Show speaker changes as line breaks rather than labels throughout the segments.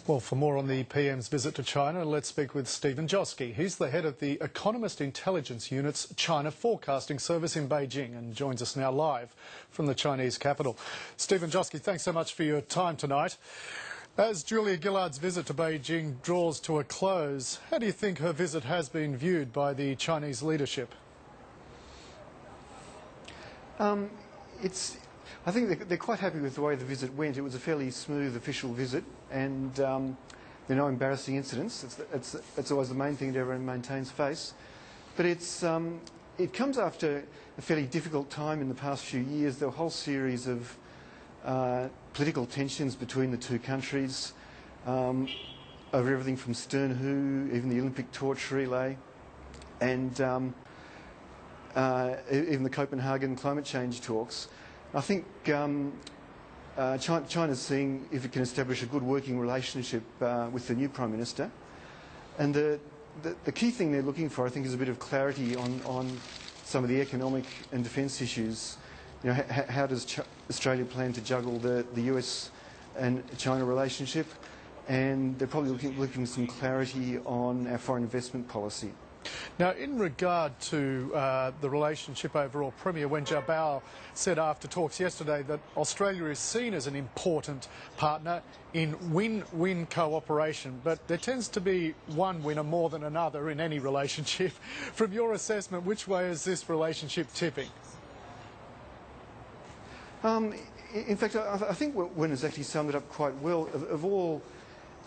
Well, for more on the PM's visit to China, let's speak with Stephen Joske. He's the head of the Economist Intelligence Unit's China Forecasting Service in Beijing and joins us now live from the Chinese capital. Stephen Joske, thanks so much for your time tonight. As Julia Gillard's visit to Beijing draws to a close, how do you think her visit has been viewed by the Chinese leadership?
I think they're quite happy with the way the visit went. It was a fairly smooth official visit, and there are no embarrassing incidents. It's always the main thing that everyone maintains face. But it comes after a fairly difficult time in the past few years. There were a whole series of political tensions between the two countries over everything from Stern-Hu, even the Olympic torch relay, and even the Copenhagen climate change talks. I think China's seeing if it can establish a good working relationship with the new Prime Minister. And the key thing they're looking for, I think, is a bit of clarity on some of the economic and defence issues. You know, how does Australia plan to juggle the US and China relationship? And they're probably looking for some clarity on our foreign investment policy.
Now, in regard to the relationship overall, Premier Wen Jiabao said after talks yesterday that Australia is seen as an important partner in win-win cooperation, but there tends to be one winner more than another in any relationship. From your assessment, which way is this relationship tipping?
In fact, I think Wen has actually summed it up quite well. Of all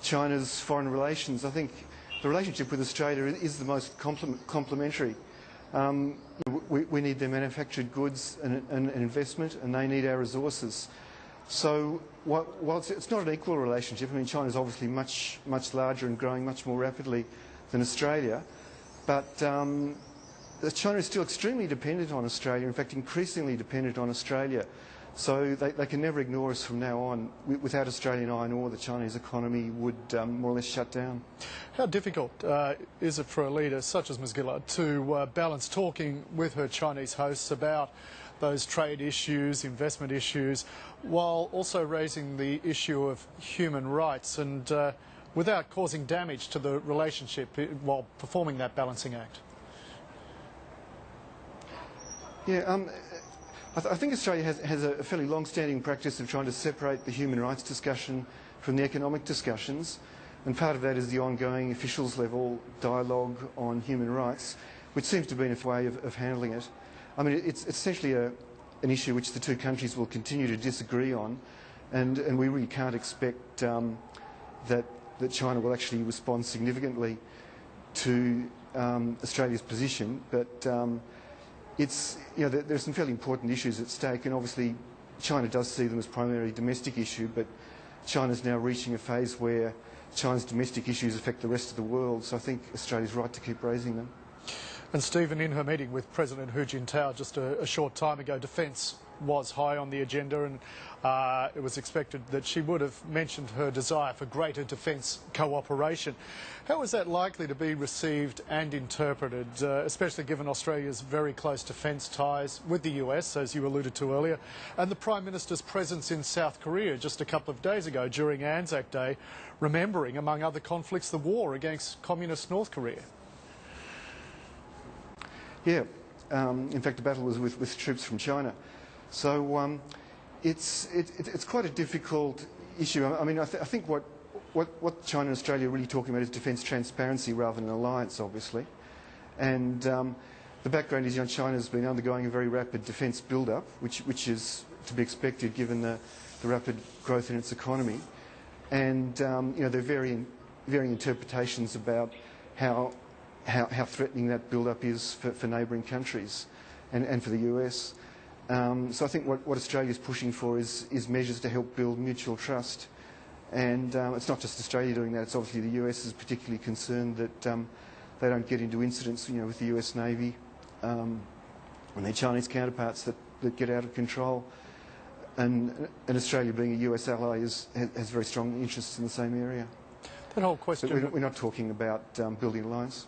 China's foreign relations, I think the relationship with Australia is the most complementary. We need their manufactured goods and investment, and they need our resources. So while it's not an equal relationship, I mean, China's obviously much larger and growing much more rapidly than Australia, but China is still extremely dependent on Australia, in fact increasingly dependent on Australia. So they can never ignore us from now on. Without Australian iron ore, the Chinese economy would more or less shut down.
How difficult is it for a leader such as Ms Gillard to balance talking with her Chinese hosts about those trade issues, investment issues, while also raising the issue of human rights and without causing damage to the relationship while performing that balancing act?
Yeah. I think Australia has a fairly long-standing practice of trying to separate the human rights discussion from the economic discussions, and part of that is the ongoing officials-level dialogue on human rights, which seems to be a way of handling it. I mean, it's essentially an issue which the two countries will continue to disagree on, and we really can't expect that China will actually respond significantly to Australia's position, but there's some fairly important issues at stake, and obviously China does see them as primarily domestic issue, but China's now reaching a phase where China's domestic issues affect the rest of the world, so I think Australia's right to keep raising them.
And Stephen, in her meeting with President Hu Jintao just a short time ago, defence was high on the agenda, and it was expected that she would have mentioned her desire for greater defence cooperation. How is that likely to be received and interpreted, especially given Australia's very close defence ties with the US, as you alluded to earlier, and the Prime Minister's presence in South Korea just a couple of days ago during Anzac Day, remembering, among other conflicts, the war against communist North Korea?
Yeah, in fact the battle was with troops from China. So it's quite a difficult issue. I mean, I think what China and Australia are really talking about is defence transparency rather than an alliance, obviously. And the background is, China's been undergoing a very rapid defence build-up, which is to be expected given the rapid growth in its economy. And there are varying interpretations about how threatening that build-up is for neighbouring countries and for the US. So I think what Australia is pushing for is measures to help build mutual trust. And it's not just Australia doing that, it's obviously the US is particularly concerned that they don't get into incidents with the US Navy and their Chinese counterparts that get out of control. And Australia, being a US ally, has very strong interests in the same area.
That whole question...
We're not talking about building an alliance.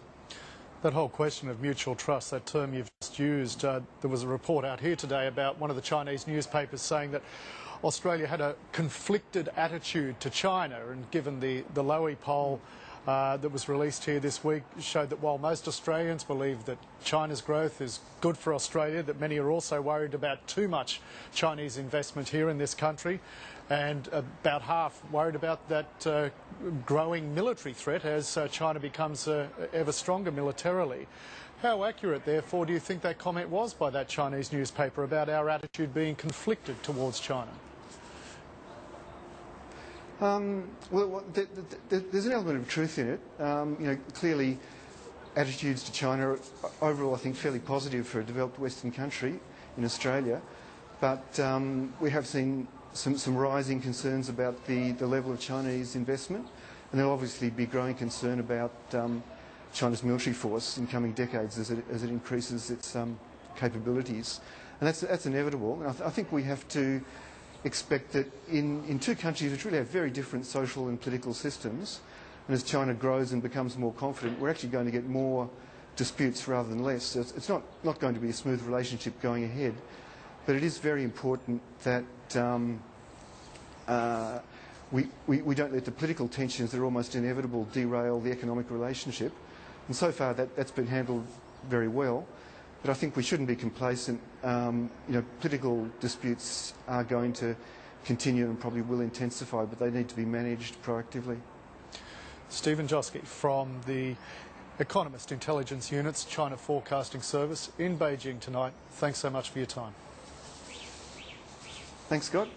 That whole question of mutual trust, that term you've just used, there was a report out here today about one of the Chinese newspapers saying that Australia had a conflicted attitude to China, and given the Lowy poll that was released here this week showed that while most Australians believe that China's growth is good for Australia, that many are also worried about too much Chinese investment here in this country, and about half worried about that growing military threat as China becomes ever stronger militarily. How accurate, therefore, do you think that comment was by that Chinese newspaper about our attitude being conflicted towards China?
Well, there's an element of truth in it. Clearly, attitudes to China are overall, I think, fairly positive for a developed Western country in Australia. But we have seen some rising concerns about the level of Chinese investment, and there'll obviously be growing concern about China's military force in coming decades as it increases its capabilities, and that's inevitable. And I think we have to expect that in two countries which really have very different social and political systems, and as China grows and becomes more confident, we're actually going to get more disputes rather than less. So it's not going to be a smooth relationship going ahead, but it is very important that we don't let the political tensions that are almost inevitable derail the economic relationship. And so far that's been handled very well. But I think we shouldn't be complacent. Political disputes are going to continue and probably will intensify, but they need to be managed proactively.
Stephen Joske from the Economist Intelligence Unit's China Forecasting Service in Beijing tonight. Thanks so much for your time.
Thanks, Scott.